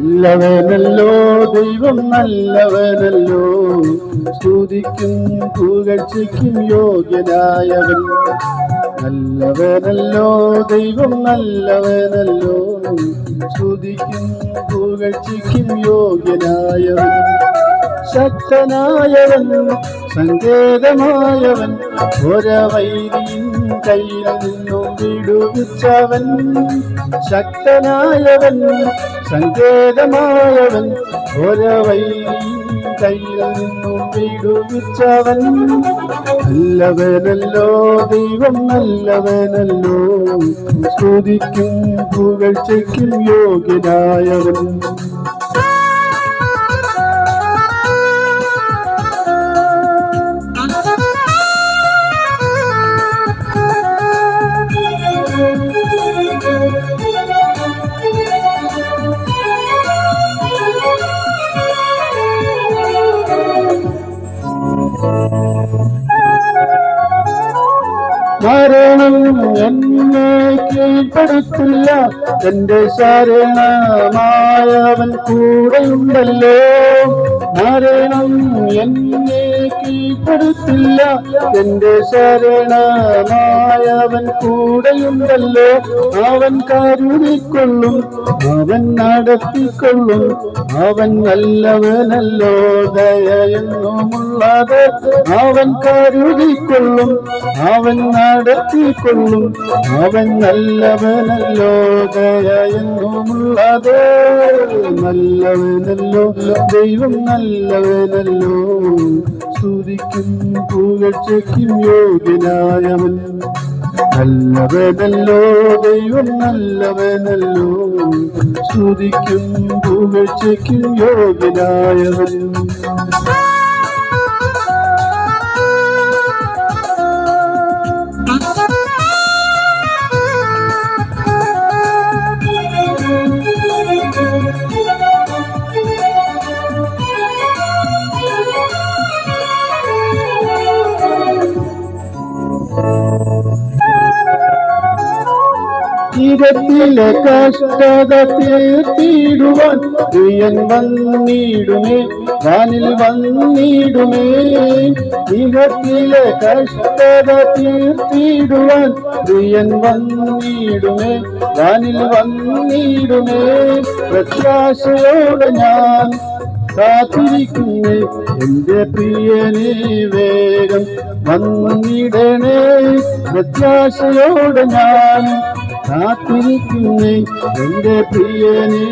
നല്ലവനല്ലോ ദൈവം നല്ലവനല്ലോ, സ്തുതിക്കും പുകഴ്ചയ്ക്കും യോഗ്യനായവൻ. നല്ലവനല്ലോ ദൈവം നല്ലവനല്ലോ, സ്തുതിക്കും പുകഴ്ചയ്ക്കും യോഗ്യനായവൻ. ശക്തനായവൻ സങ്കേതമായവൻ, ഒരവൈരിയും കയ്യിൽ നിന്നും വിടുവിച്ചവൻ. ശക്തനായവൻ സങ്കേതമായവൻ, ഒരവൈരിയും കയ്യിൽ നിന്നും വിടുവിച്ചവൻ. നല്ലവനല്ലോ ദൈവം നല്ലവനല്ലോ, സ്തുതിക്കും പുകഴ്ചയ്ക്കും യോഗ്യനായവൻ. മരണം എന്നെ കീഴ്പ്പെടുത്തില്ല, എന്റെ ശരണമായവൻ കൂടെയുണ്ടല്ലോ. മരണം എന്നെ കീഴ്പ്പെടുത്തില്ല, എന്റെ ശരണമായവൻ കൂടെയുണ്ടല്ലോ. അവൻ കരുതിക്കൊള്ളും, അവൻ നടത്തിക്കൊള്ളും, അവൻ നല്ലവനല്ലോ ദയയെന്നുമുള്ളത്. അവൻ കരുതിക്കൊള്ളും, അവൻ നടത്തിക്കൊള്ളും, അവൻ നല്ലവനല്ലോ ദയയെന്നുമുള്ളത്. നല്ലവനല്ലോ ദൈവം നല്ലവനല്ലോ, സ്തുതിക്കും പുകഴ്ചയ്ക്കും യോഗ്യനായവൻ. നല്ലവനല്ലോ ദൈവം നല്ലവനല്ലോ, സ്തുതിക്കും പുകഴ്ചയ്ക്കും യോഗ്യനായവൻ. ഇരത്തിലെ കഷ്ടത തീർത്തിടുവാൻ പ്രിയൻ വന്നിടുമേ, വാനിൽ വന്നിടുമേ. ഇഹത്തിലെ കഷ്ടത തീർത്തിടുവാൻ പ്രിയൻ വന്നിടുമേ, വാനിൽ വന്നിടുമേ. പ്രത്യാശയോടെ ഞാൻ കാത്തിരിക്കുന്നേ, എന്റെ പ്രിയനെ വേഗം വന്നിടണേ. പ്രത്യാശയോടെ ഞാൻ കാത്തിരിക്കുന്നേ, എന്റെ പ്രിയനെ